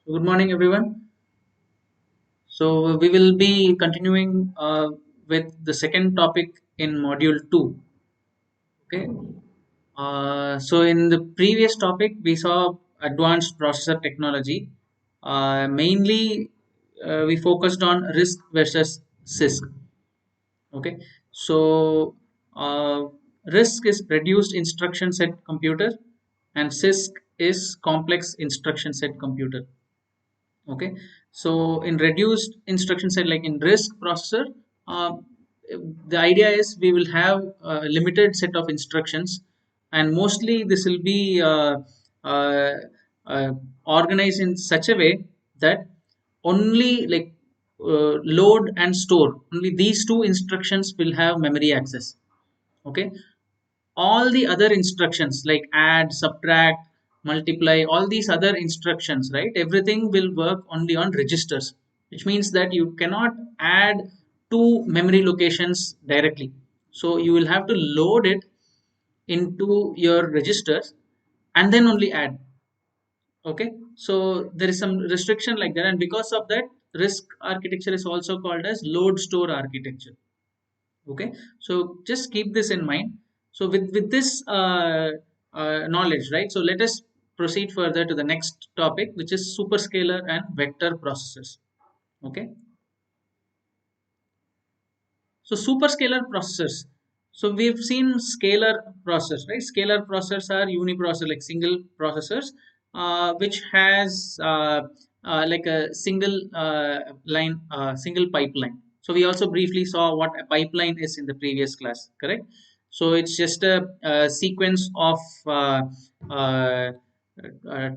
Good morning, everyone. So, we will be continuing with the second topic in module 2. Okay. In the previous topic, we saw advanced processor technology. Mainly, we focused on RISC versus CISC. Okay. So, uh, RISC is reduced instruction set computer, and CISC is complex instruction set computer. Okay, so in reduced instruction set, like in RISC processor, uh, the idea is we will have a limited set of instructions, and mostly this will be uh, uh, organized in such a way that only load and store, only these two instructions will have memory access. Okay, all the other instructions like add, subtract, multiply, all these other instructions, right, everything will work only on registers, which means that you cannot add two memory locations directly. So you will have to load it into your registers and then only add. Okay, so there is some restriction like that, and because of that, RISC architecture is also called as load store architecture. Okay, so just keep this in mind. So with this knowledge, right, so let us proceed further to the next topic, which is superscalar and vector processors. Okay, so superscalar processors, so we've seen scalar processors, right? Scalar processors are uniprocessor, like single processors, which has like a single line, single pipeline. So we also briefly saw what a pipeline is in the previous class, correct? So it's just a sequence of uh,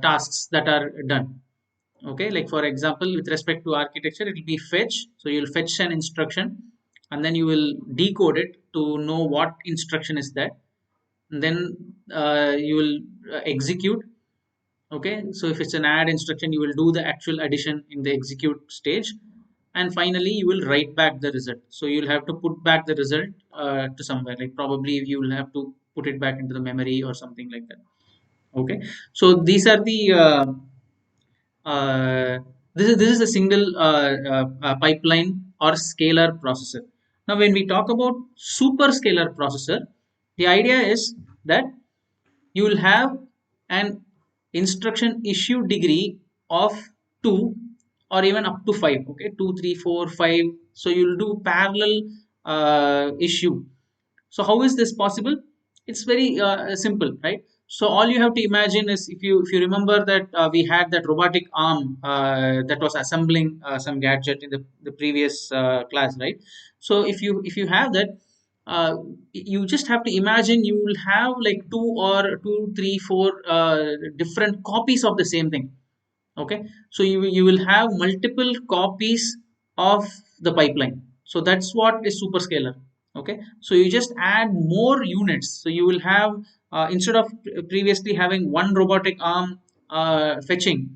tasks that are done. Okay, like for example, with respect to architecture, it will be fetch. So you'll fetch an instruction, and then you will decode it to know what instruction is that. And then you will execute. Okay, so if it's an add instruction, you will do the actual addition in the execute stage, and finally you will write back the result. So you'll have to put back the result to somewhere, like probably you will have to put it back into the memory or something like that. Okay, so these are the uh, this is a single pipeline or scalar processor. Now, when we talk about superscalar processor, the idea is that you will have an instruction issue degree of 2 or even up to 5. Okay, 2, 3, 4, 5. So you'll do parallel issue. So how is this possible? It's very simple, right? So all you have to imagine is, if you remember that we had that robotic arm that was assembling some gadget in the previous class, right? So if you have that, you just have to imagine you will have like two or two, three, four different copies of the same thing. Okay, so you will have multiple copies of the pipeline. So that's what is superscalar. Okay, so you just add more units. So you will have, instead of previously having one robotic arm fetching,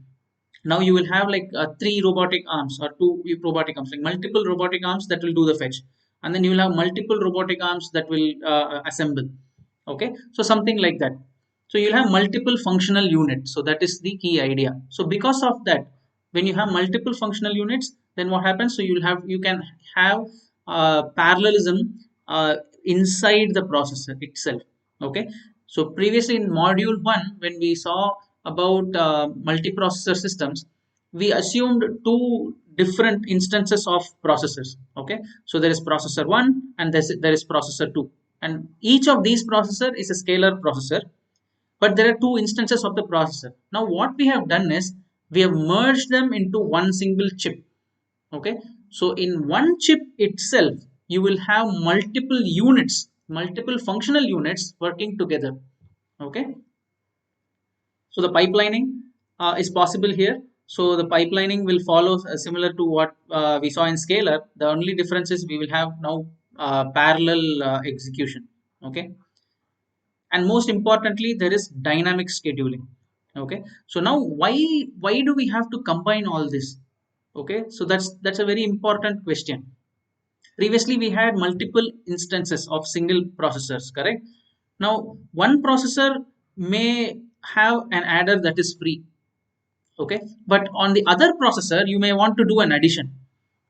now you will have like three robotic arms or two robotic arms, like multiple robotic arms that will do the fetch, and then you will have multiple robotic arms that will assemble. Okay, so something like that. So you'll have multiple functional units. So that is the key idea. So because of that, when you have multiple functional units, then what happens? So you can have parallelism inside the processor itself. Okay, so previously in module 1, when we saw about multiprocessor systems, we assumed two different instances of processors. Okay, so there is processor 1 and there is processor 2, and each of these processor is a scalar processor, but there are two instances of the processor. Now what we have done is we have merged them into one single chip. Okay, so in one chip itself, you will have multiple units, multiple functional units working together. Okay, so the pipelining is possible here. So the pipelining will follow similar to what we saw in scalar. The only difference is we will have now parallel execution. Okay, and most importantly, there is dynamic scheduling. Okay, so now why do we have to combine all this? Okay, so that's a very important question. Previously we had multiple instances of single processors, correct? Now one processor may have an adder that is free. Okay, but on the other processor you may want to do an addition.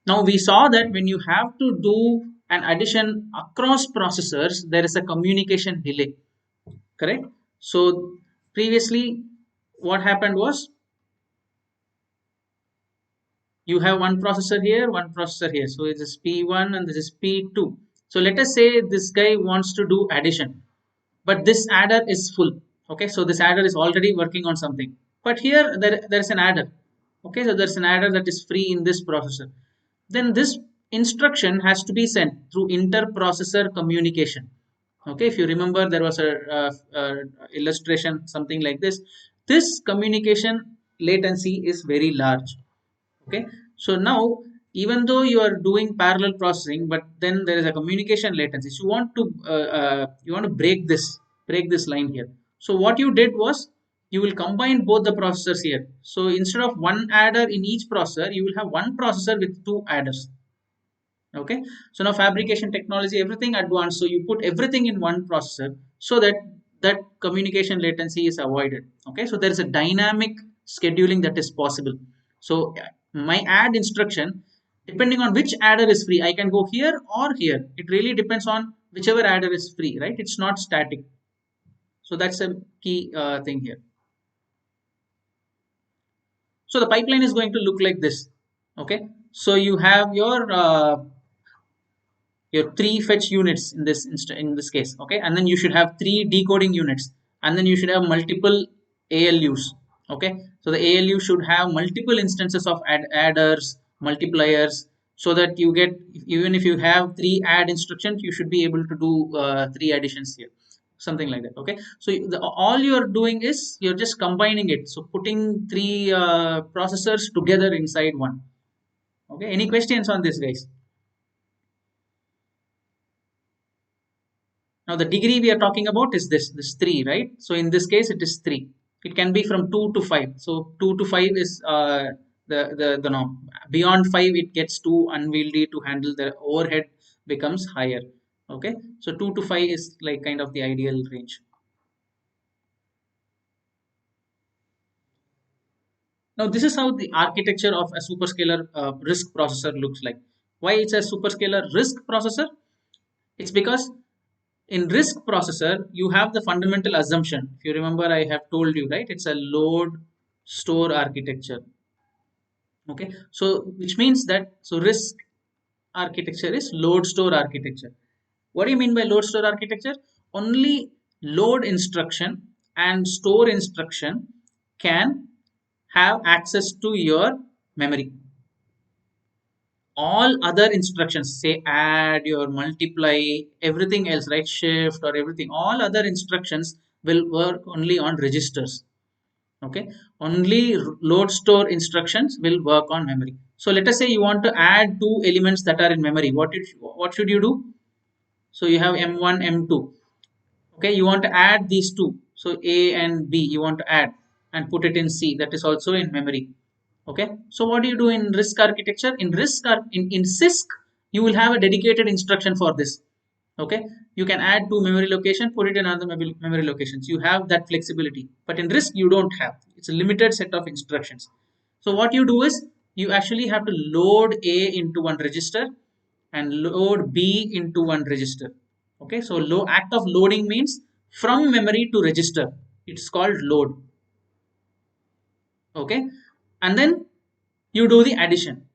Now we saw that when you have to do an addition across processors, there is a communication delay, correct? So previously what happened was, you have one processor here, one processor here, so it is P1 and this is P2. So let us say this guy wants to do addition, but this adder is full. Okay, so this adder is already working on something, but here there is an adder. Okay, so there's an adder that is free in this processor. Then this instruction has to be sent through inter-processor communication. Okay, if you remember, there was a illustration something like this. This communication latency is very large. Okay, so now even though you are doing parallel processing, but then there is a communication latency, so you want to break this line here. So what you did was, you will combine both the processors here. So instead of one adder in each processor, you will have one processor with two adders. Okay, so now fabrication technology, everything advanced, so you put everything in one processor, so that that communication latency is avoided. Okay, so there is a dynamic scheduling that is possible. So my add instruction, depending on which adder is free, I can go here or here. It really depends on whichever adder is free, right? It's not static. So that's a key thing here. So the pipeline is going to look like this. Okay, so you have your three fetch units in this case. Okay, and then you should have three decoding units, and then you should have multiple ALUs. Okay, so the ALU should have multiple instances of adders, multipliers, so that you get, even if you have three add instructions, you should be able to do three additions here, something like that. Okay, so all you're doing is you're just combining it, so putting three processors together inside one. Okay, any questions on this, guys? Now the degree we are talking about is this 3, right? So in this case it is 3. It can be from 2 to 5. So 2 to 5 is the norm. Beyond 5 it gets too unwieldy to handle, the overhead becomes higher. Okay, so 2 to 5 is like kind of the ideal range. Now this is how the architecture of a superscalar RISC processor looks like. Why it's a superscalar RISC processor? It's because in RISC processor, you have the fundamental assumption. If you remember, I have told you, right? It's a load store architecture. Okay, so which means that, so RISC architecture is load store architecture. What do you mean by load store architecture? Only load instruction and store instruction can have access to your memory. All other instructions, say add, your multiply, everything else, right, shift or everything, all other instructions will work only on registers. Okay, only load store instructions will work on memory. So let us say you want to add two elements that are in memory. What should you do? So you have m1 m2. Okay, you want to add these two, so a and b you want to add and put it in c, that is also in memory. Okay, so what do you do in RISC architecture? In in CISC, you will have a dedicated instruction for this. Okay, you can add to memory location, put it in another memory locations, you have that flexibility. But in RISC you don't have, it's a limited set of instructions. So what you do is, you actually have to load a into one register and load b into one register. Okay, so act of loading means from memory to register, it's called load. Okay, and then you do the addition.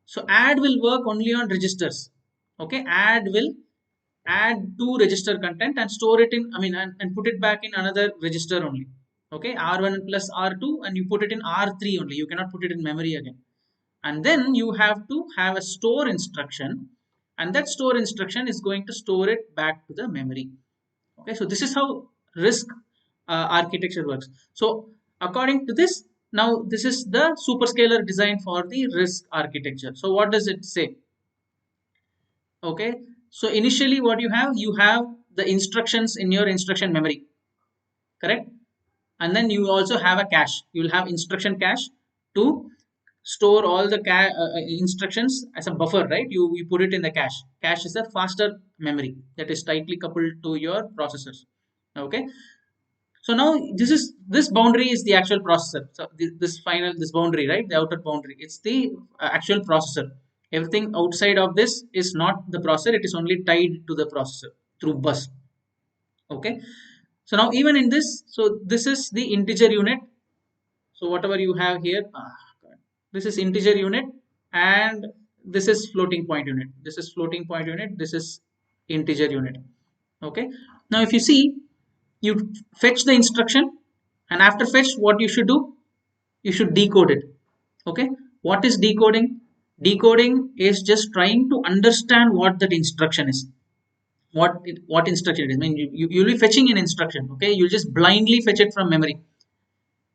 So add will work only on registers. Okay, add will add to register content and store it in, I mean, and put it back in another register only. Okay, r1 plus r2, and you put it in r3 only, you cannot put it in memory again. And then you have to have a store instruction, and that store instruction is going to store it back to the memory. Okay, so this is how RISC architecture works. So according to this, now this is the superscalar design for the RISC architecture. So what does it say? Okay, so initially what you have the instructions in your instruction memory, correct? And then you also have a cache, you will have instruction cache to store all the instructions as a buffer, right? You put it in the cache. Cache is a faster memory that is tightly coupled to your processors. Okay, So now this boundary is the actual processor. So this boundary, right, the outer boundary, it's the actual processor. Everything outside of this is not the processor, it is only tied to the processor through bus. Okay, so now even in this, so this is the integer unit. So whatever you have here, God, this is integer unit, and this is floating point unit. This is floating point unit. This is integer unit. Okay. Now if you see, you fetch the instruction, and after fetch, what you should do? You should decode it. Okay. What is decoding? Decoding is just trying to understand what that instruction is. What instruction it is. I mean, you'll be fetching an instruction. Okay. You'll just blindly fetch it from memory.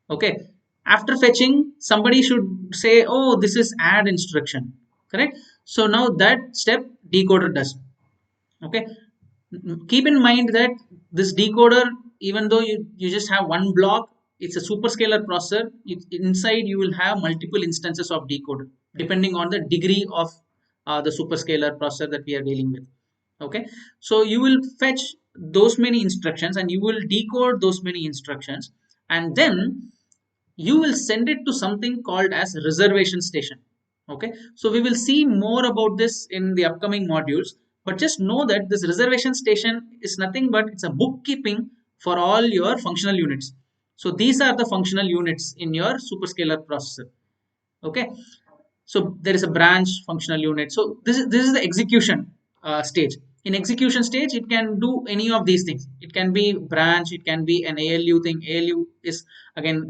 Okay, after fetching, somebody should say, oh, this is add instruction, correct? So now that step decoder does. Okay, keep in mind that this decoder, even though you just have one block, it's a superscalar processor. Inside you will have multiple instances of decoder depending on the degree of the superscalar processor that we are dealing with. Okay, so you will fetch those many instructions and you will decode those many instructions, and then you will send it to something called as reservation station. Okay, so we will see more about this in the upcoming modules, but just know that this reservation station is nothing but it's a bookkeeping for all your functional units. So these are the functional units in your superscalar processor. Okay, so there is a branch functional unit. So this is the execution stage. In execution stage, it can do any of these things. It can be branch, it can be an ALU thing. ALU is again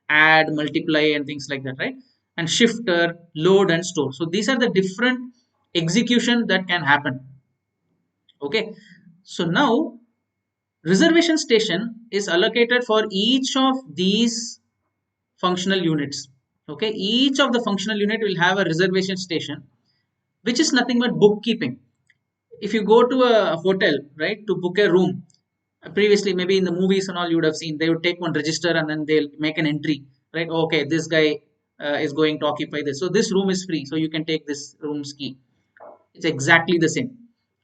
add, multiply, and things like that, right? And shifter, load, and store. So these are the different execution that can happen. Okay, so now reservation station is allocated for each of these functional units. Okay, each of the functional unit will have a reservation station, which is nothing but bookkeeping. If you go to a hotel, right, to book a room, previously maybe in the movies and all, you would have seen they would take one register and then they'll make an entry, right? Okay, this guy is going to occupy this, so this room is free, so you can take this room's key. It's exactly the same.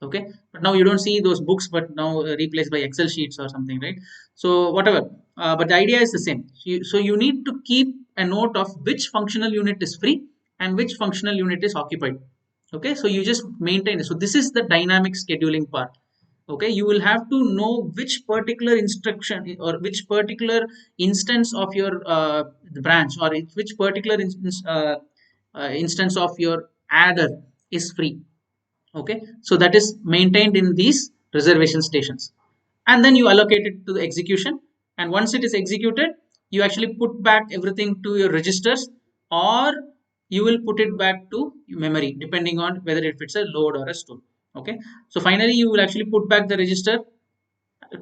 Okay, but now you don't see those books, but now replaced by Excel sheets or something, right? So whatever, but the idea is the same. So you need to keep a note of which functional unit is free and which functional unit is occupied. Okay, so you just maintain it. So this is the dynamic scheduling part. Okay, you will have to know which particular instruction or which particular instance of your branch, or which particular instance of your adder is free. Okay, so that is maintained in these reservation stations, and then you allocate it to the execution, and once it is executed, you actually put back everything to your registers, or you will put it back to memory depending on whether if it's a load or a store. Okay, so finally you will actually put back the register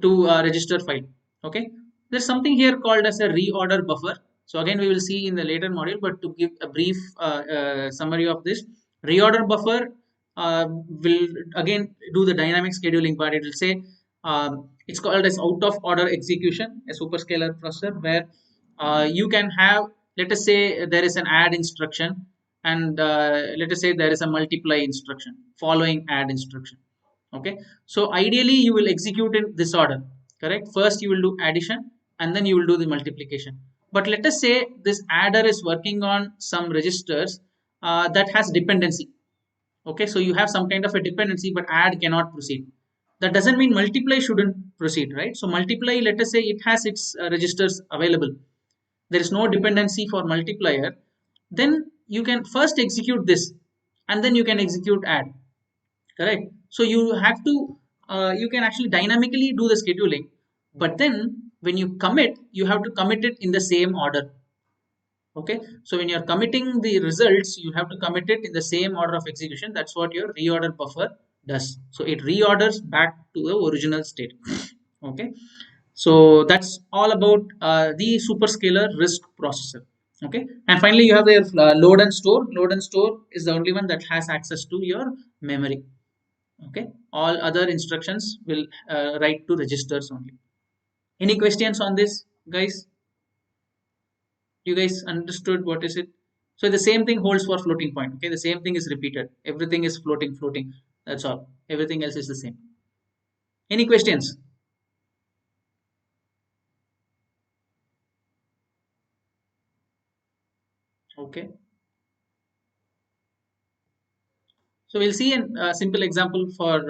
to register file. Okay, there's something here called as a reorder buffer. So again, we will see in the later module, but to give a brief summary of this, reorder buffer will again do the dynamic scheduling part. It will say it's called as out of order execution, a superscalar processor, where you can have, let us say there is an add instruction, and let us say there is a multiply instruction following add instruction. Okay, so ideally you will execute in this order, correct? First you will do addition, and then you will do the multiplication. But let us say this adder is working on some registers that has dependency. Okay, so you have some kind of a dependency, but add cannot proceed. That doesn't mean multiply shouldn't proceed, right? So multiply, let us say it has its registers available, there is no dependency for multiplier, then you can first execute this, and then you can execute add. Correct, so you have to you can actually dynamically do the scheduling, but then when you commit, you have to commit it in the same order. Okay, so when you're committing the results, you have to commit it in the same order of execution. That's what your reorder buffer does. So it reorders back to the original state. Okay, so that's all about the superscalar RISC processor. Okay, and finally you have the load and store. Load and store is the only one that has access to your memory. Okay, all other instructions will write to registers only. Any questions on this, guys? You guys understood what is it? So the same thing holds for floating point. Okay, the same thing is repeated. Everything is floating. That's all. Everything else is the same. Any questions? Okay. So we'll see a simple example for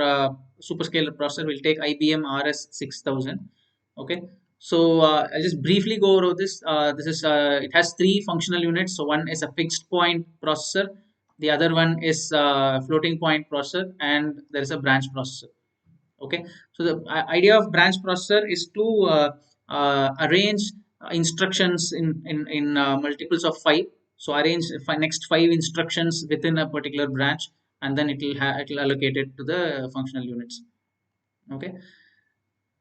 superscalar processor. We'll take IBM RS 6000. Okay. So I'll just briefly go over this. This is it has three functional units. So one is a fixed point processor, the other one is floating point processor, and there is a branch processor. Okay, so the idea of branch processor is to arrange instructions in multiples of five. So arrange next five instructions within a particular branch, and then it will allocate it to the functional units. Okay,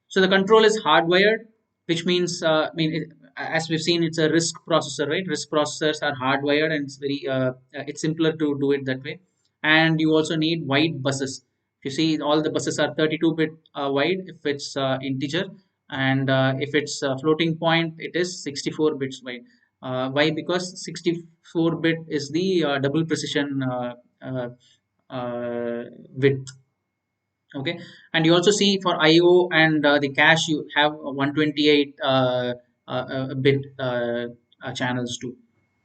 so the control is hardwired, which means, as we've seen, it's a RISC processor, right? RISC processors are hardwired, and it's simpler to do it that way. And you also need wide buses. If you see, all the buses are 32-bit wide if it's integer, and if it's floating point, it is 64 bits wide. Why? Because 64-bit is the double precision uh, width. Okay, and you also see for IO and the cache, you have 128 bit channels too.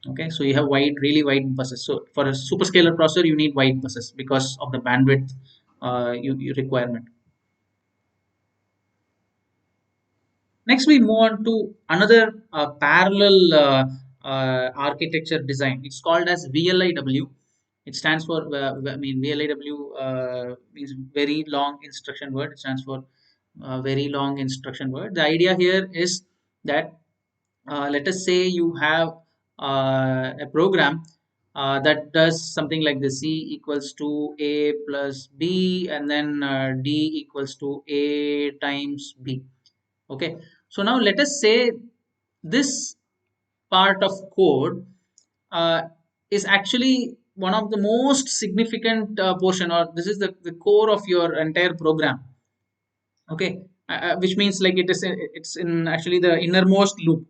Okay, so you have really wide buses. So for a superscalar processor, you need wide buses because of the bandwidth you requirement. Next, we move on to another parallel architecture design. It's called as VLIW. It stands for, VLIW means very long instruction word. It stands for very long instruction word. The idea here is that, let us say you have a program that does something like this: C equals to A plus B, and then D equals to A times B. Okay, so now let us say this part of code uh, is actually one of the most significant portion, or this is the core of your entire program. Okay, which means like it's in actually the innermost loop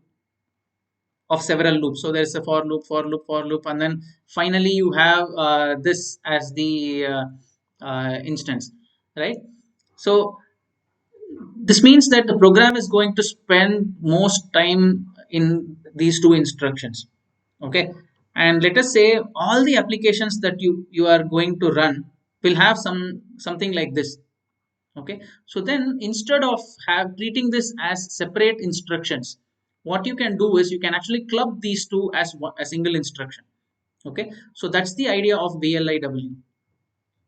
of several loops. So there's a for loop, and then finally you have this as the instance, right? So this means that the program is going to spend most time in these two instructions. Okay, and let us say all the applications that you are going to run will have something like this. Okay, so then instead of have treating this as separate instructions, what you can do is you can actually club these two as a single instruction. Okay, so that's the idea of VLIW.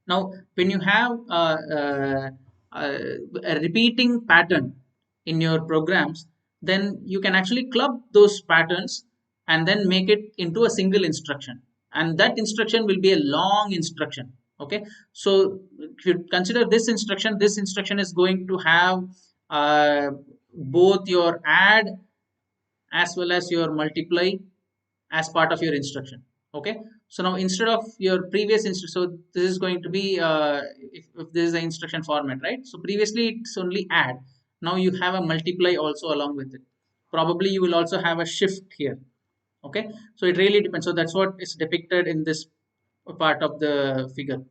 Now, when you have uh, a repeating pattern in your programs, then you can actually club those patterns and then make it into a single instruction. And that instruction will be a long instruction. Okay, so if you consider this instruction is going to have both your add as well as your multiply as part of your instruction. Okay, so now instead of your previous instruction, so this is going to be if this is the instruction format, right? So previously it's only add, now you have a multiply also along with it. Probably you will also have a shift here. Okay, so it really depends. So that's what is depicted in this part of the figure.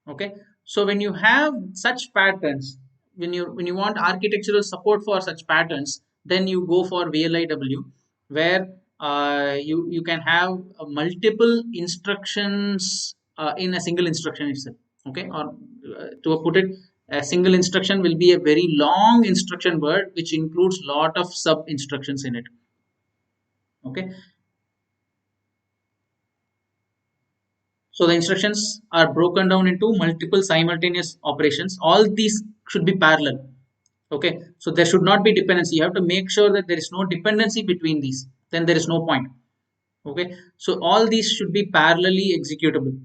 Okay, so when you have such patterns, when you want architectural support for such patterns, then you go for VLIW, where you can have multiple instructions in a single instruction itself. Okay, or to put it, a single instruction will be a very long instruction word which includes lot of sub instructions in it. Okay, so the instructions are broken down into multiple simultaneous operations. All these should be parallel. Okay, so there should not be dependency. You have to make sure that there is no dependency between these. Then there is no point. Okay, so all these should be parallelly executable.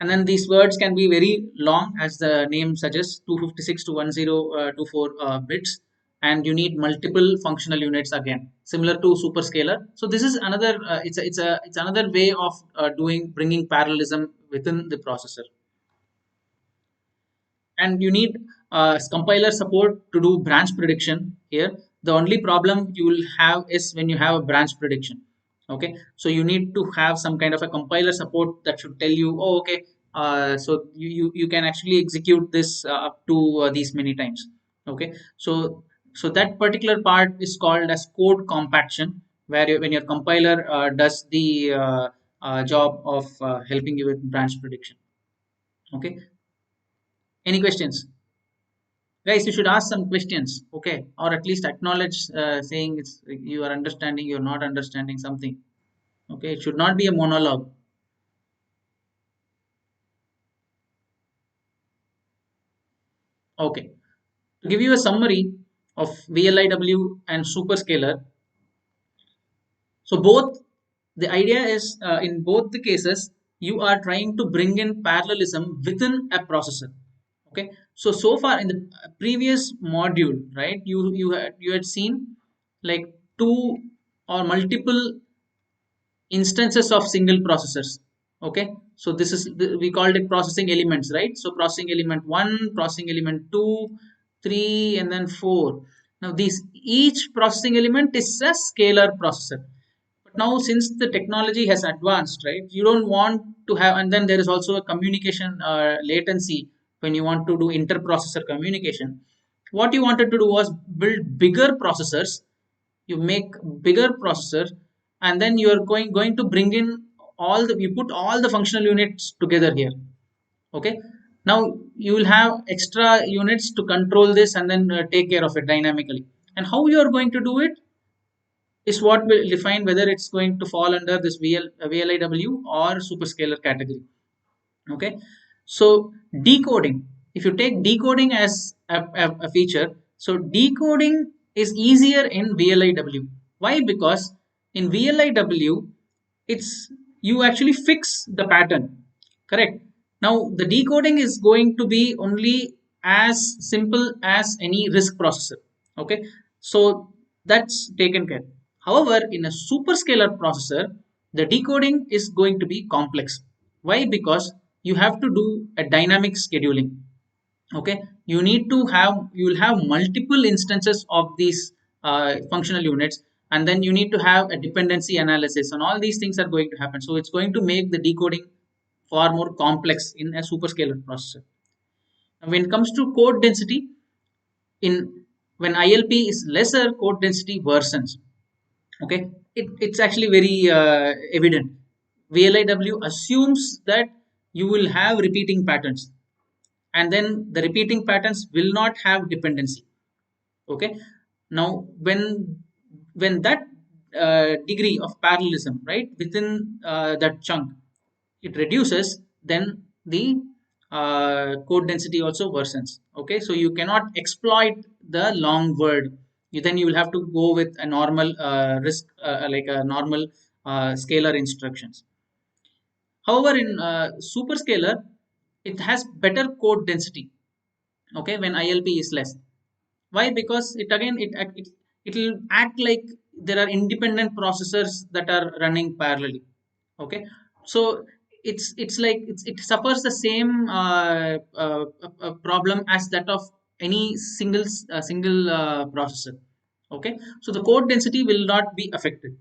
And then these words can be very long, as the name suggests, 256 to 1024 bits, and you need multiple functional units again, similar to superscalar. So this is another it's another way of doing bringing parallelism within the processor. And you need compiler support to do branch prediction here. The only problem you will have is when you have a branch prediction. Okay, so you need to have some kind of a compiler support that should tell you, oh, okay, so you can actually execute this up to these many times. Okay, so that particular part is called as code compaction, where when your compiler does the job of helping you with branch prediction. Okay, any questions? Guys, you should ask some questions, okay, or at least acknowledge saying it's you are understanding, you're not understanding something. Okay, it should not be a monologue. Okay, to give you a summary of VLIW and superscalar, so both, the idea is in both the cases you are trying to bring in parallelism within a processor. Okay, so far in the previous module, right, you had seen like two or multiple instances of single processors. Okay, so this is we called it processing elements, right? So processing element 1, processing element 2, 3, and then 4. Now these, each processing element is a scalar processor. But now since the technology has advanced, right, you don't want to have, and then there is also a communication latency when you want to do inter-processor communication. What you wanted to do was build bigger processors. You make bigger processor, and then you are going to bring in all the, you put all the functional units together here. Okay, now you will have extra units to control this and then take care of it dynamically. And how you are going to do it is what will define whether it's going to fall under this VLIW or superscalar category. Okay, so decoding, if you take decoding as a feature, so decoding is easier in VLIW. Why? Because in VLIW, it's, you actually fix the pattern, correct? Now the decoding is going to be only as simple as any RISC processor. Okay, so that's taken care. However, in a superscalar processor, the decoding is going to be complex. Why? Because you have to do a dynamic scheduling. Okay, you will have multiple instances of these functional units, and then you need to have a dependency analysis, and all these things are going to happen. So it's going to make the decoding far more complex in a superscalar processor. Now, when it comes to code density, in when ILP is lesser, code density worsens. Okay, it's actually very evident. VLIW assumes that you will have repeating patterns, and then the repeating patterns will not have dependency. Okay, now when that degree of parallelism, right, within that chunk, it reduces, then the code density also worsens. Okay, so you cannot exploit the long word. Then you will have to go with a normal risk, like a normal scalar instructions. However, in superscalar, it has better code density. Okay, when ILP is less. Why? Because it again, it will act like there are independent processors that are running parallelly. Okay, so it's like it suffers the same problem as that of any single processor. Okay, so the code density will not be affected.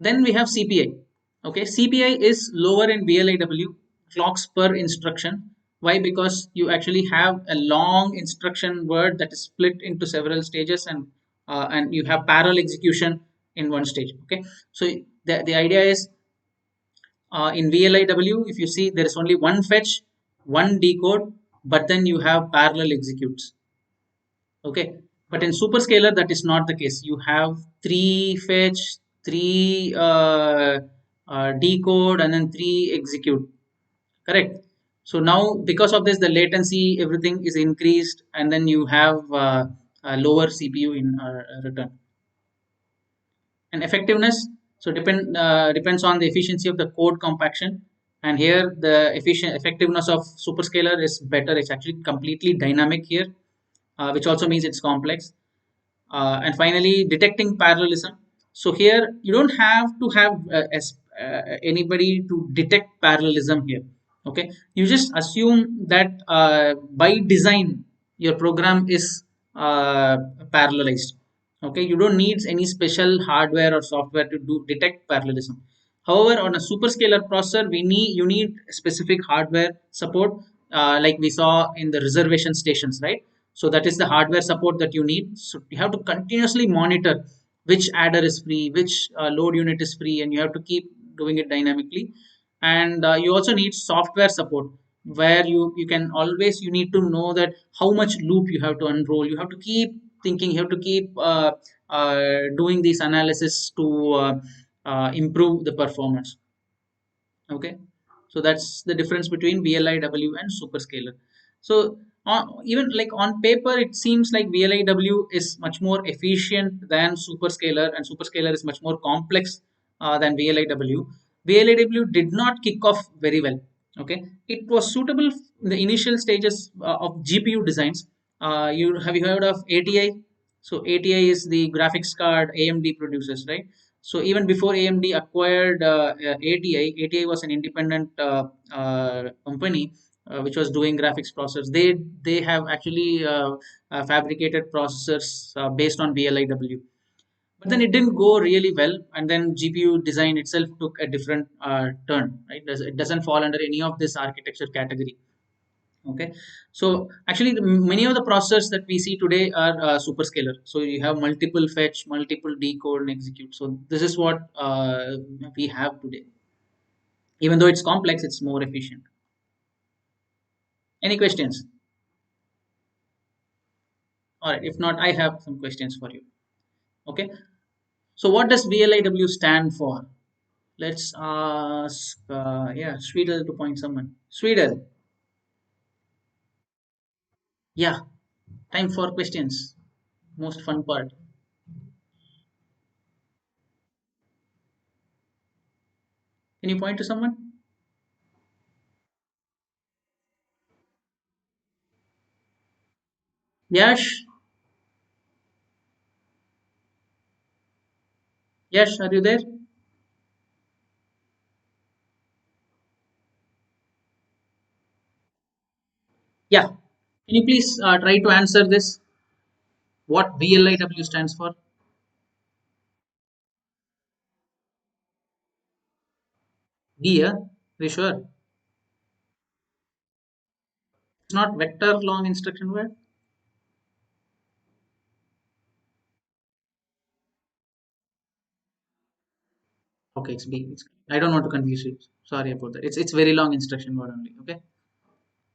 Then we have CPI. Okay, CPI is lower in VLIW, clocks per instruction. Why? Because you actually have a long instruction word that is split into several stages, and you have parallel execution in one stage. Okay, so the idea is in VLIW, if you see, there is only one fetch, one decode, but then you have parallel executes. Okay, but in superscalar that is not the case. You have three fetch, three decode, and then three execute, correct? So now because of this, the latency, everything is increased, and then you have a lower CPU in return. And effectiveness, so depends on the efficiency of the code compaction. And here the efficient effectiveness of superscalar is better. It's actually completely dynamic here, which also means it's complex. And finally, detecting parallelism. So here you don't have to have anybody to detect parallelism here. Okay, you just assume that by design your program is parallelized. Okay, you don't need any special hardware or software to do detect parallelism. However, on a superscalar processor, you need specific hardware support, like we saw in the reservation stations, right? So that is the hardware support that you need. So you have to continuously monitor which adder is free, which load unit is free, and you have to keep doing it dynamically. And you also need software support, where you can always, you need to know that how much loop you have to unroll. You have to keep thinking, you have to keep doing these analysis to improve the performance. Okay, so that's the difference between VLIW and superscaler. So even like on paper it seems like VLIW is much more efficient than superscaler, and superscaler is much more complex than VLIW. VLIW did not kick off very well. Okay, it was suitable in the initial stages of GPU designs. You have you heard of ATI? So ATI is the graphics card AMD produces, right? So even before AMD acquired ATI was an independent company which was doing graphics processors. They have actually fabricated processors based on VLIW. But then it didn't go really well, and then GPU design itself took a different turn. Right, it doesn't fall under any of this architecture category. Okay, so actually many of the processors that we see today are superscalar. So you have multiple fetch, multiple decode and execute. So this is what we have today. Even though it's complex, it's more efficient. Any questions? All right, if not, I have some questions for you. Okay, so what does VLIW stand for? Let's ask yeah, Swedel to point someone. Swedel. Yeah, time for questions. Most fun part. Can you point to someone? Yash. Yash, are you there? Yeah. Can you please try to answer this? What VLIW stands for? D, yeah? Are you sure? It's not vector long instruction word? Okay, it's B. I don't want to confuse you. Sorry about that. It's very long instruction word only. Okay.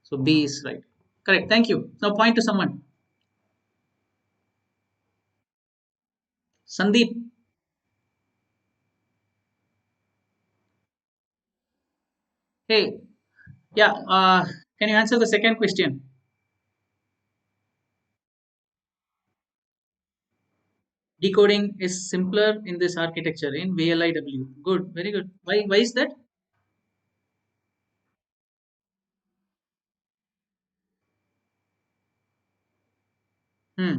So B is right. Correct. Thank you. Now point to someone. Sandeep. Hey. Yeah. Can you answer the second question? Decoding is simpler in this architecture in VLIW. Good. Very good. Why is that? Hmm.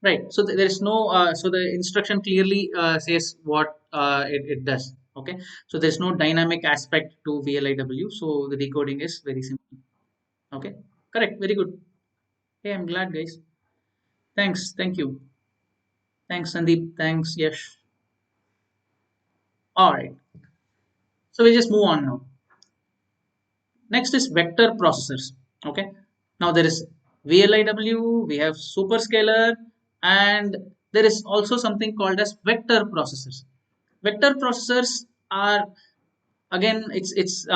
Right. So there is no, so the instruction clearly says what it does. Okay. So there's no dynamic aspect to VLIW. So the decoding is very simple. Okay. Correct. Very good. Hey, I'm glad, guys. Thanks. Thank you. Thanks, Sandeep. Thanks, Yash. All right. So we just move on now. Next is vector processors. Okay. Now there is VLIW, we have superscalar, and there is also something called as vector processors. Vector processors are, again, it's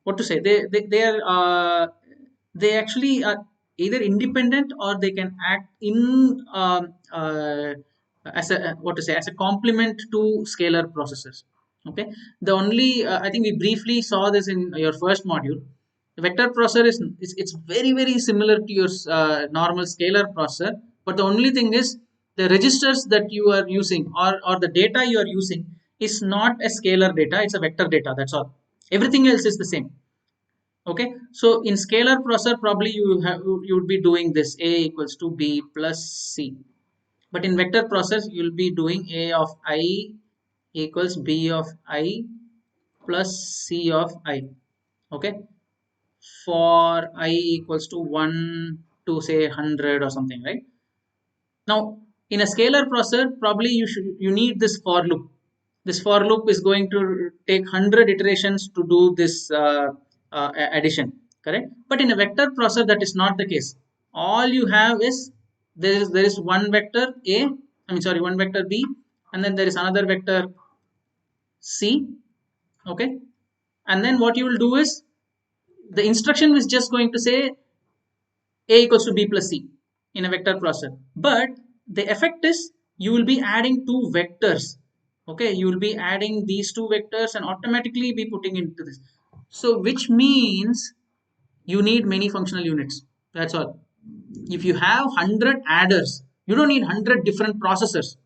what to say, they are they actually are either independent, or they can act in as a, what to say, as a complement to scalar processors. Okay, the only I think we briefly saw this in your first module. The vector processor is, it's very very similar to your normal scalar processor, but the only thing is the registers that you are using, or the data you are using, is not a scalar data, it's a vector data, that's all. Everything else is the same. Okay, so in scalar processor probably you would be doing this a equals to b plus c, but in vector process you'll be doing a of I equals b of I plus c of I. Okay, for I equals to 1 to say 100 or something, right? Now, in a scalar processor, probably you need this for loop. This for loop is going to take 100 iterations to do this addition. correct? But in a vector processor, that is not the case. All you have is there is one vector a, I mean sorry, one vector b, and then there is another vector c. Okay, and then what you will do is the instruction is just going to say a equals to b plus c in a vector processor, but the effect is you will be adding two vectors. Okay, you will be adding these two vectors and automatically be putting into this. So which means you need many functional units. That's all. If you have 100 adders, you don't need 100 different processors.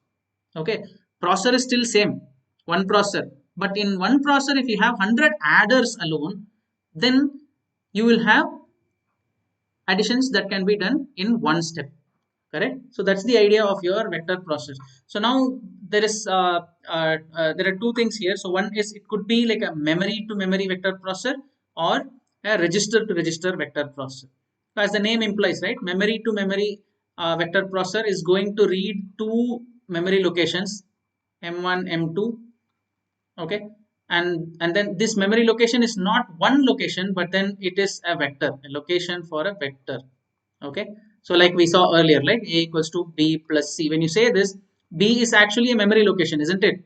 Okay, processor is still same, one processor, but in one processor if you have 100 adders alone, then you will have additions that can be done in one step, correct? So that's the idea of your vector process. So now there is there are two things here. So one is it could be like a memory to memory vector processor or a register to register vector processor. So as the name implies, right, memory to memory vector processor is going to read two memory locations, m1 m2. Okay, and then this memory location is not one location, but then it is a vector, a location for a vector. Okay, so like we saw earlier, like a equals to b plus c. When you say this, b is actually a memory location, isn't it?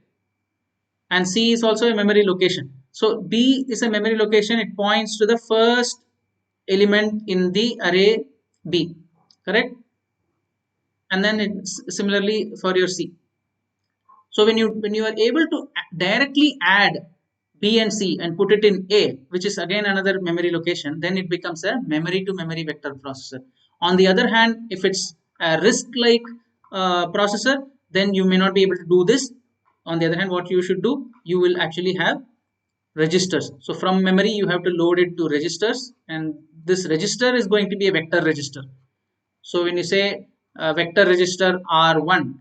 And c is also a memory location. So b is a memory location, it points to the first element in the array b, correct? And then it's similarly for your c. So when you are able to directly add b and c and put it in a, which is again another memory location, then it becomes a memory to memory vector processor. On the other hand, if it's a risk like processor, then you may not be able to do this. On the other hand, what you should do, you will actually have registers. So from memory you have to load it to registers, and this register is going to be a vector register. So when you say vector register r1,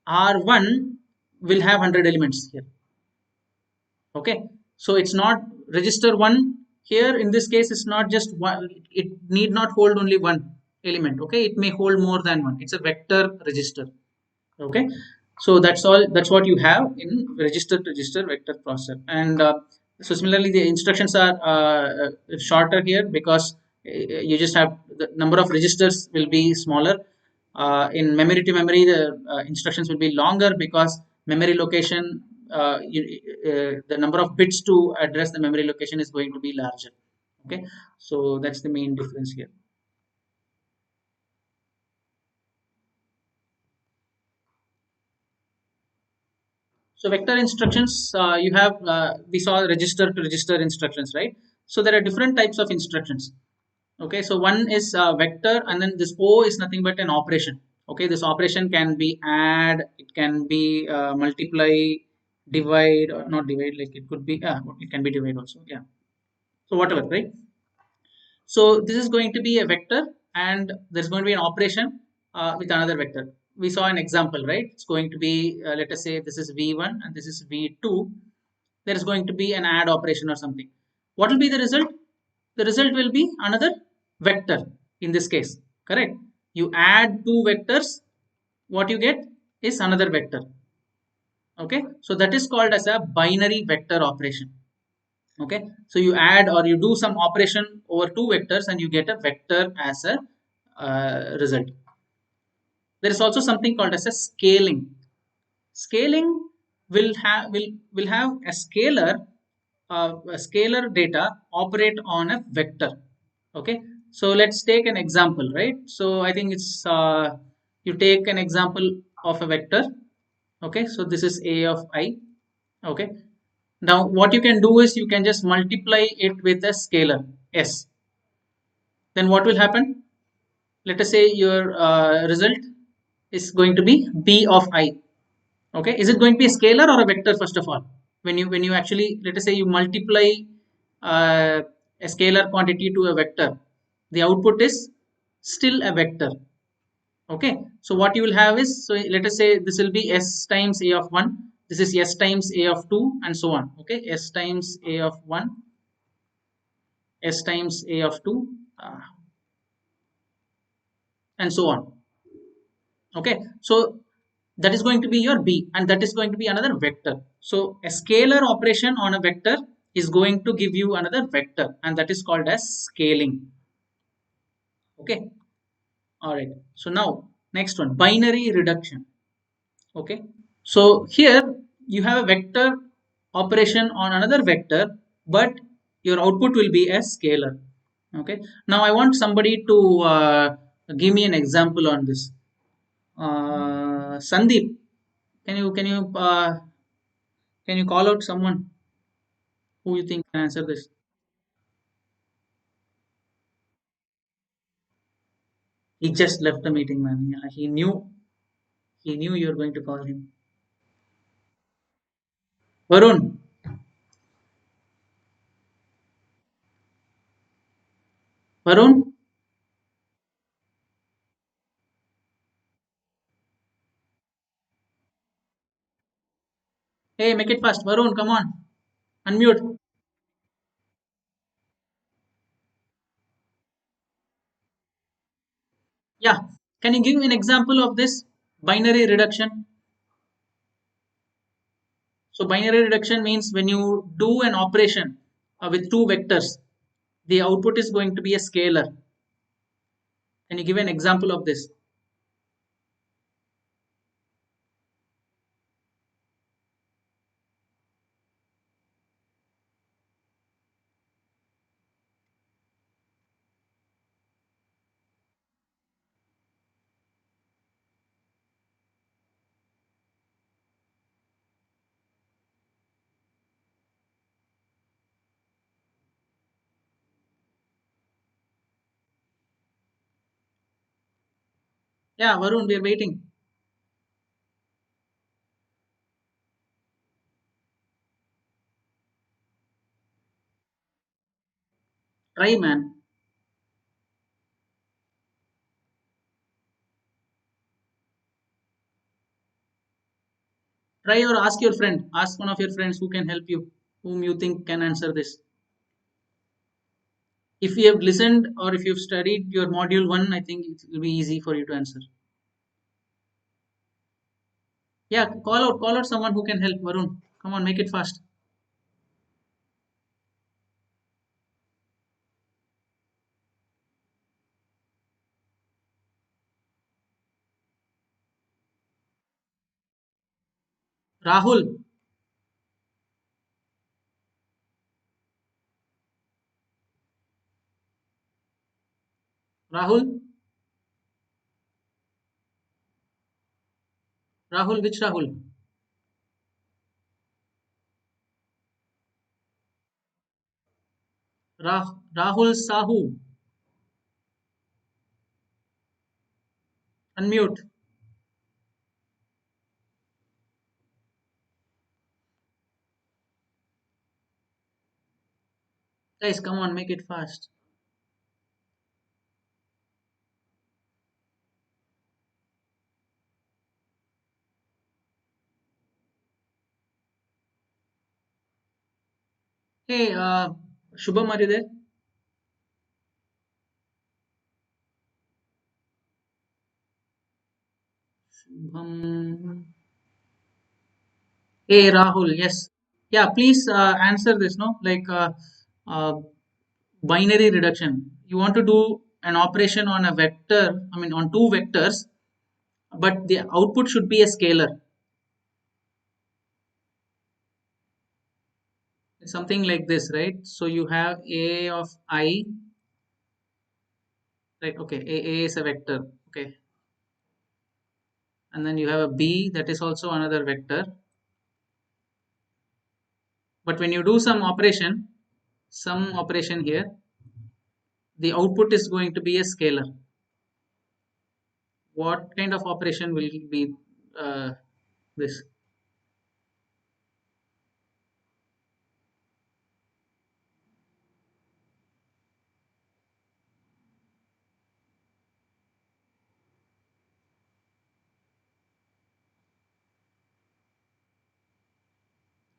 R1 will have 100 elements here. Okay, so it's not register 1 here. In this case, it's not just one, it need not hold only one element. Okay, it may hold more than one. It's a vector register. Okay, so that's all, that's what you have in register to register vector processor. And so similarly, the instructions are shorter here because you just have the number of registers will be smaller. In memory to memory, the instructions will be longer because memory location, the number of bits to address the memory location is going to be larger. Okay, so that's the main difference here. So vector instructions, you have, we saw register to register instructions, right? So there are different types of instructions. Okay, so one is vector, and then this O is nothing but an operation. Okay, this operation can be add, it can be multiply, divide, or not divide, like it could be, it can be divide also. Yeah. So whatever, right? So this is going to be a vector, and there's going to be an operation with another vector. We saw an example, right? It's going to be, let us say this is v1 and this is v2. There is going to be an add operation or something. What will be the result? The result will be another vector in this case, correct? You add two vectors, what you get is another vector. Okay, so that is called as a binary vector operation. Okay, so you add or you do some operation over two vectors and you get a vector as a result. There is also something called as a scaling. Scaling will have a scalar data operate on a vector. Okay, so let's take an example, right? So I think it's you take an example of a vector. Okay, so this is a of I. Okay, now what you can do is you can just multiply it with a scalar s. Then what will happen? Let us say your result is going to be b of I. Okay, is it going to be a scalar or a vector? First of all, when you actually, let us say you multiply uh, a scalar quantity to a vector, the output is still a vector. Okay, so what you will have is, so let us say this will be s times a of 1, this is s times a of 2, and so on. Okay, s times a of 1, s times a of 2, and so on. Okay, so that is going to be your b, and that is going to be another vector. So a scalar operation on a vector is going to give you another vector, and that is called as scaling. Okay. All right. So now next one, binary reduction. Okay. So here you have a vector operation on another vector, but your output will be a scalar. Okay. Now I want somebody to give me an example on this. Sandeep, can you call out someone who you think can answer this? He just left the meeting, man. Yeah, he knew you were going to call him. Varun, Varun, hey, make it fast. Varun, come on, unmute. Yeah, can you give me an example of this binary reduction? So binary reduction means when you do an operation with two vectors, the output is going to be a scalar. Can you give an example of this? Yeah, Varun, we are waiting. Try, man. Try or ask your friend. Ask one of your friends who can help you, whom you think can answer this. If you have listened or if you've studied your module one, I think it will be easy for you to answer. Yeah, call out someone who can help. Varun, come on, make it fast. Rahul, Rahul, Rahul, which Rahul? Rahul Sahu, unmute. Guys, come on, make it fast. Hey, Shubham, are you there? Shubham. Hey, Rahul, yes. Yeah, please answer this, no? Like uh, binary reduction. You want to do an operation on a vector, I mean, on two vectors, but the output should be a scalar. Something like this, right? So you have a of I, right? Okay, a is a vector, okay, and then you have a b that is also another vector. But when you do some operation here, the output is going to be a scalar. What kind of operation will be uh, this?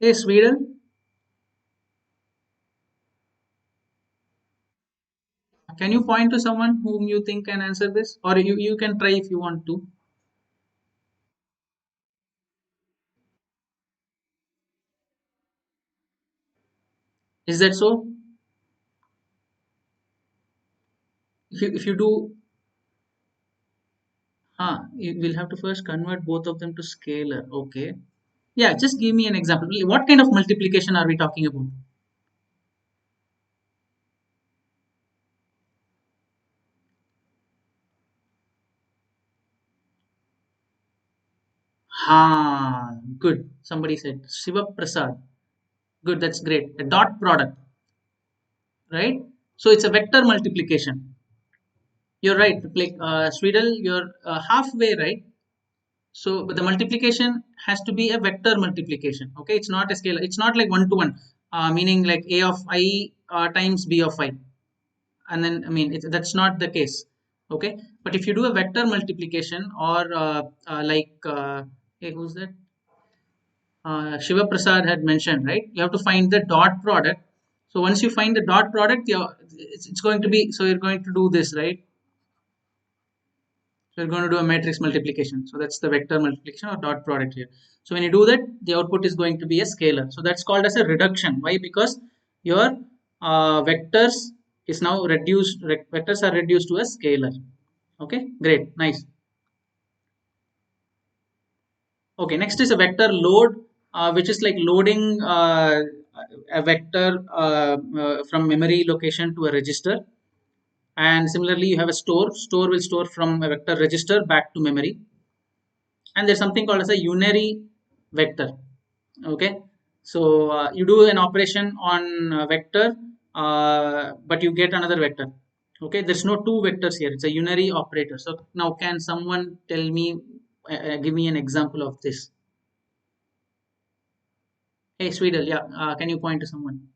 Hey, Sweden, can you point to someone whom you think can answer this, or you can try if you want to. Is that so? If you do, you will have to first convert both of them to scalar. Okay. Yeah, just give me an example. What kind of multiplication are we talking about? Ha, good. Somebody said Shiva Prasad. Good, that's great. A dot product, right? So it's a vector multiplication. You're right. Like Swedel, you're halfway right. So, but the multiplication has to be a vector multiplication. Okay, it's not a scalar. It's not like one to one, meaning like a of I times b of I, and then I mean that's not the case. Okay, but if you do a vector multiplication or hey, who's that? Shiva Prasad had mentioned, right? You have to find the dot product. So once you find the dot product, it's going to be, so you're going to do this, right? So you're going to do a matrix multiplication. So that's the vector multiplication or dot product here. So when you do that, the output is going to be a scalar. So that's called as a reduction. Why? Because your vectors is now reduced. Vectors are reduced to a scalar. Okay, great, nice. Okay, next is a vector load, which is like loading a vector from memory location to a register. And similarly, you have a store. Store will store from a vector register back to memory. And there's something called as a unary vector. Okay, so you do an operation on a vector, but you get another vector. Okay, there's no two vectors here, it's a unary operator. So now can someone tell me, give me an example of this? Hey Swedel, yeah, can you point to someone?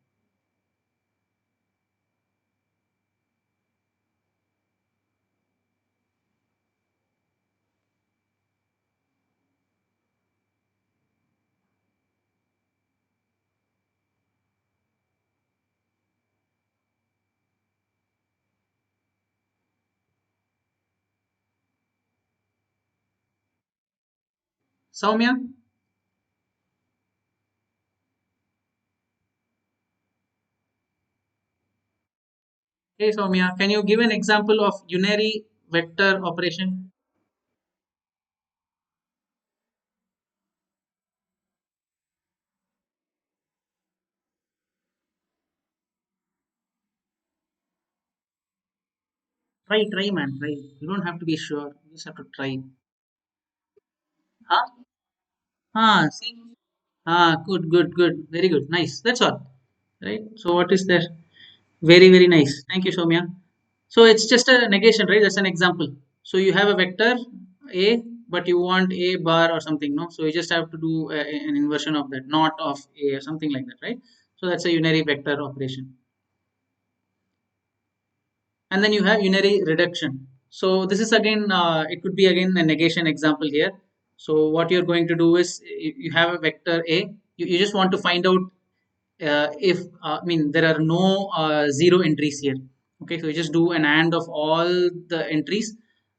Soumya? Hey Soumya, can you give an example of unary vector operation? Try man, try. You don't have to be sure, you just have to try. Huh? See? Good. Very good. Nice. That's all. Right. So what is there? Very nice. Thank you, Soumya. So it's just a negation, right? That's an example. So you have a vector A, but you want A bar or something, no? So you just have to do an inversion of that, not of A or something like that, right? So that's a unary vector operation. And then you have unary reduction. So this is again, it could be again a negation example here. So what you're going to do is you have a vector A, you just want to find out if I mean there are no zero entries here. Okay, so you just do an AND of all the entries,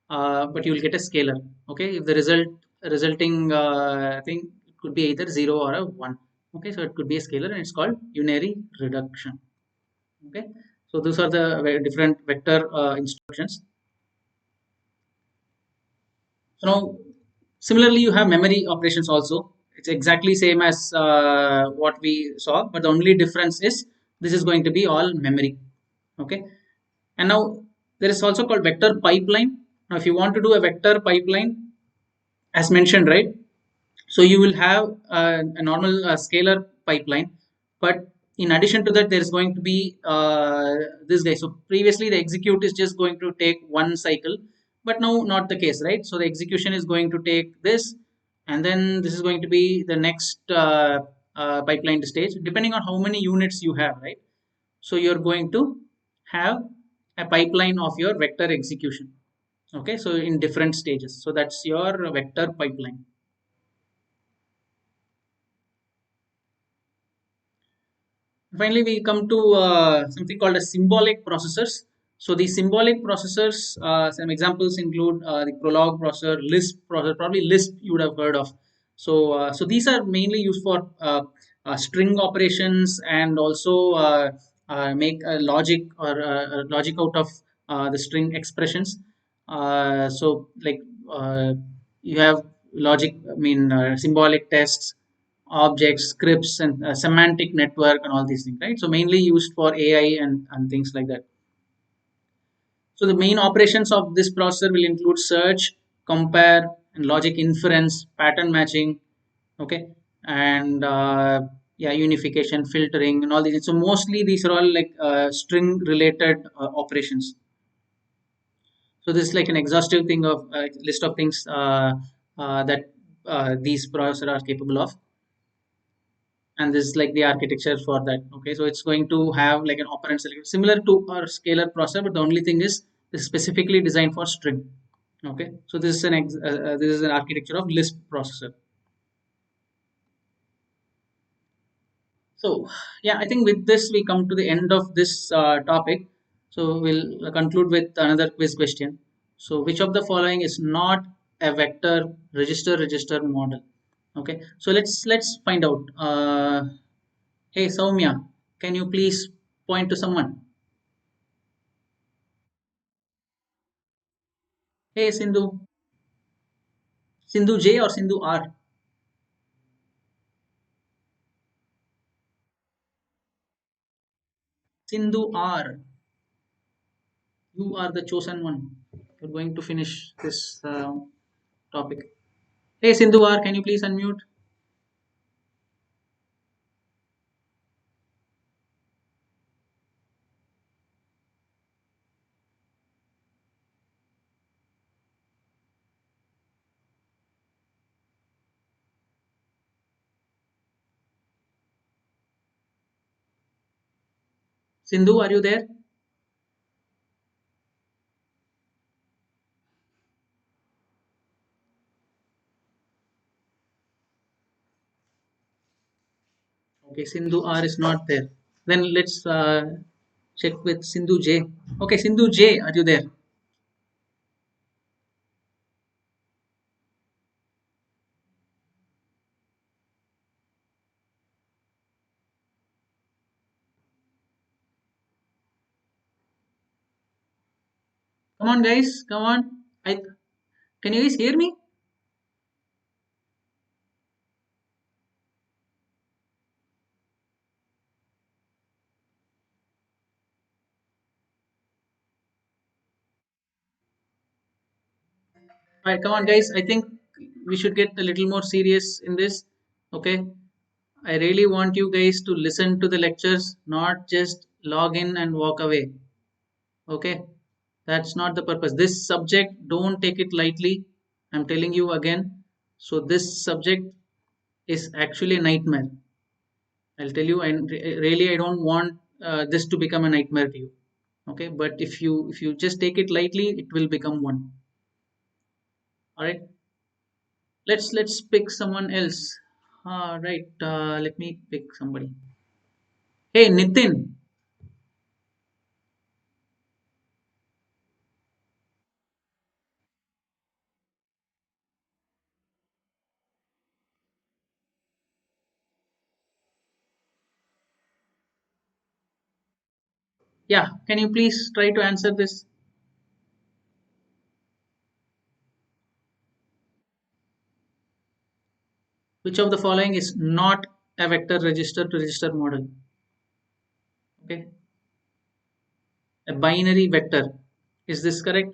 but you will get a scalar. Okay, if the resulting thing could be either 0 or a 1. Okay, so it could be a scalar and it's called unary reduction. Okay, so those are the different vector instructions. So now similarly you have memory operations also. It's exactly same as what we saw, but the only difference is this is going to be all memory. Okay, and now there is also called vector pipeline. Now if you want to do a vector pipeline, as mentioned, right? So you will have a normal scalar pipeline, but in addition to that there is going to be this guy. So previously the execute is just going to take one cycle, but now not the case, right? So the execution is going to take this, and then this is going to be the next pipeline stage depending on how many units you have, right? So you're going to have a pipeline of your vector execution. Okay, so in different stages, so that's your vector pipeline. Finally, we come to something called as symbolic processors. So these symbolic processors, some examples include the Prolog processor, Lisp processor, probably Lisp you would have heard of. So these are mainly used for string operations, and also make a logic or logic out of the string expressions. So like you have logic, I mean symbolic tests, objects, scripts, and semantic network, and all these things, right? So mainly used for AI and things like that. So the main operations of this processor will include search, compare, and logic inference, pattern matching, okay, and yeah, unification, filtering, and all these. So mostly these are all like string related operations. So this is like an exhaustive thing of list of things that these processors are capable of, and this is like the architecture for that. Okay, so it's going to have like an operand selection similar to our scalar processor, but the only thing is this is specifically designed for string. Okay, so this is this is an architecture of Lisp processor. So yeah, I think with this we come to the end of this topic. So we'll conclude with another quiz question. So which of the following is not a vector register model? Okay, so let's find out. Hey Soumya, can you please point to someone? Hey Sindhu, Sindhu J or Sindhu R? Sindhu R, you are the chosen one. You're going to finish this topic. Hey Sindhu R, can you please unmute? Sindhu, are you there? Okay, Sindhu R is not there. Then let's check with Sindhu J. Okay, Sindhu J, are you there? Come on, guys, come on. Can you guys hear me? Right, come on, guys. I think we should get a little more serious in this. Okay, I really want you guys to listen to the lectures, not just log in and walk away. Okay, that's not the purpose. This subject, don't take it lightly. I'm telling you again. So, this subject is actually a nightmare. I'll tell you, and really, I don't want this to become a nightmare to you. Okay, but if you just take it lightly, it will become one. All right, let's pick someone else. All right, let me pick somebody. Hey, Nitin. Yeah, can you please try to answer this? Which of the following is not a vector register to register model? Okay, a binary vector. Is this correct?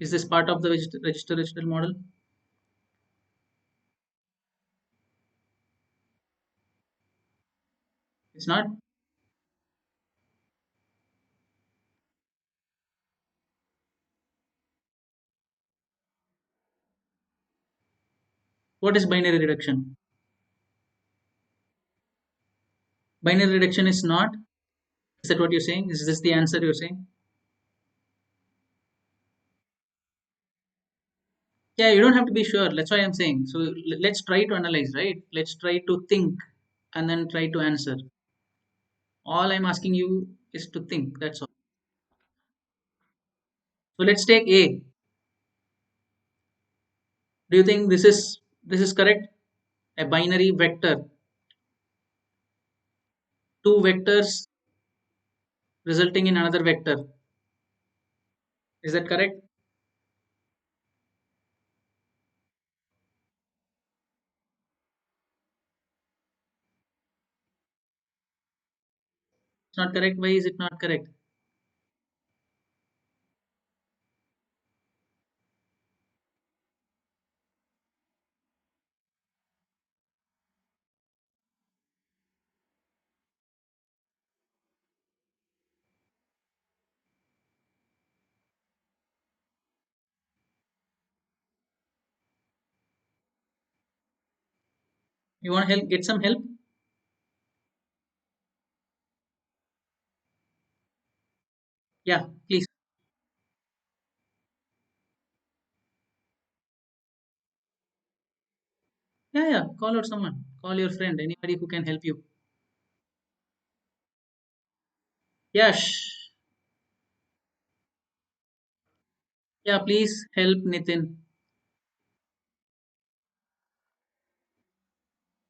Is this part of the register register model? It's not. What is binary reduction? Binary reduction is not. Is that what you're saying? Is this the answer you're saying? Yeah, you don't have to be sure. That's why I'm saying. So let's try to analyze, right? Let's try to think and then try to answer. All I'm asking you is to think. That's all. So let's take A. Do you think this is correct? A binary vector. two vectors resulting in another vector. Is that correct? It's not correct. Why is it not correct? You want help? Get some help? Yeah, please. Yeah, yeah. Call out someone. Call your friend. Anybody who can help you. Yes. Yeah, please help Nitin.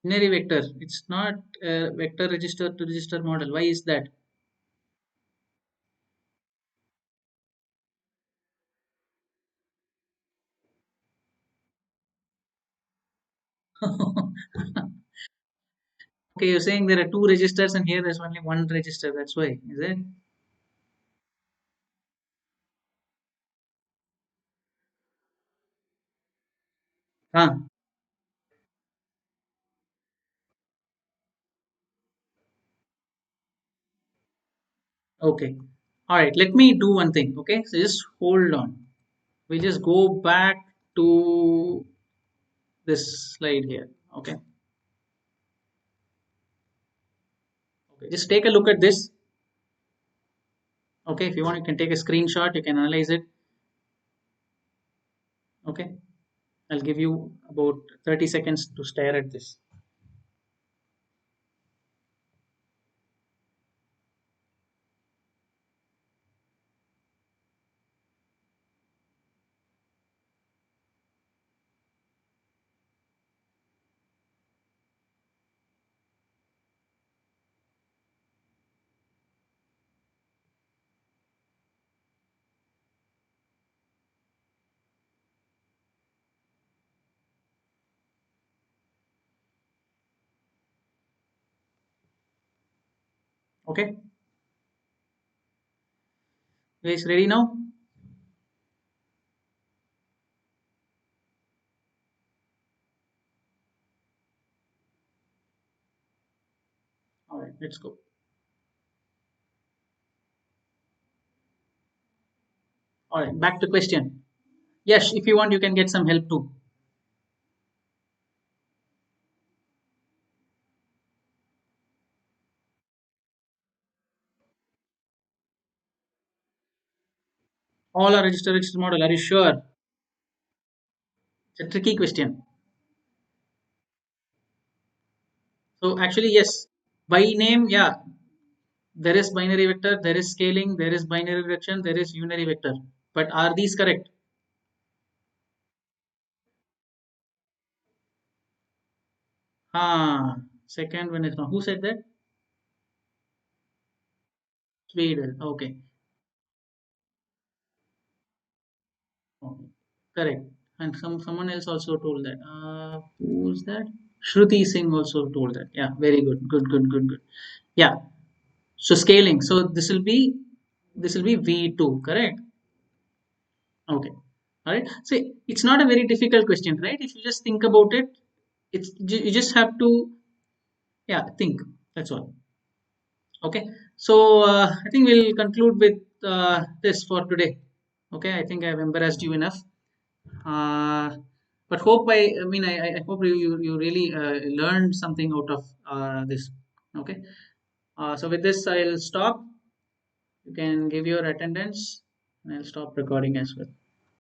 Binary vector. It's not a vector register to register model. Why is that? Okay, you're saying there are two registers and here there's only one register. That's why, is it? Huh. Okay. All right. Let me do one thing. Okay. So just hold on. We just go back to this slide here. Okay. Okay. Just take a look at this. Okay. If you want, you can take a screenshot. You can analyze it. Okay. I'll give you about 30 seconds to stare at this. Okay. Guys, ready now? All right. Let's go. All right. Back to question. Yes. If you want, you can get some help too. All are register model. Are you sure? It's a tricky question. So actually, yes. By name, yeah, there is binary vector, there is scaling, there is binary reduction, there is unary vector. But are these correct? Ah, second one is wrong. Who said that? Sweden. Okay. Okay. Correct. And someone else also told that. Who's that? Shruti Singh also told that. Yeah, very good. Good, good, good, good. Yeah. So scaling. So this will be V2, correct? Okay. All right. So it's not a very difficult question, right? If you just think about it, you just have to, yeah, think. That's all. Okay. So I think we'll conclude with this for today. Okay. I think I've embarrassed you enough. Uh, but I hope you really learned something out of this. Okay. So with this, I'll stop. You can give your attendance and I'll stop recording as well.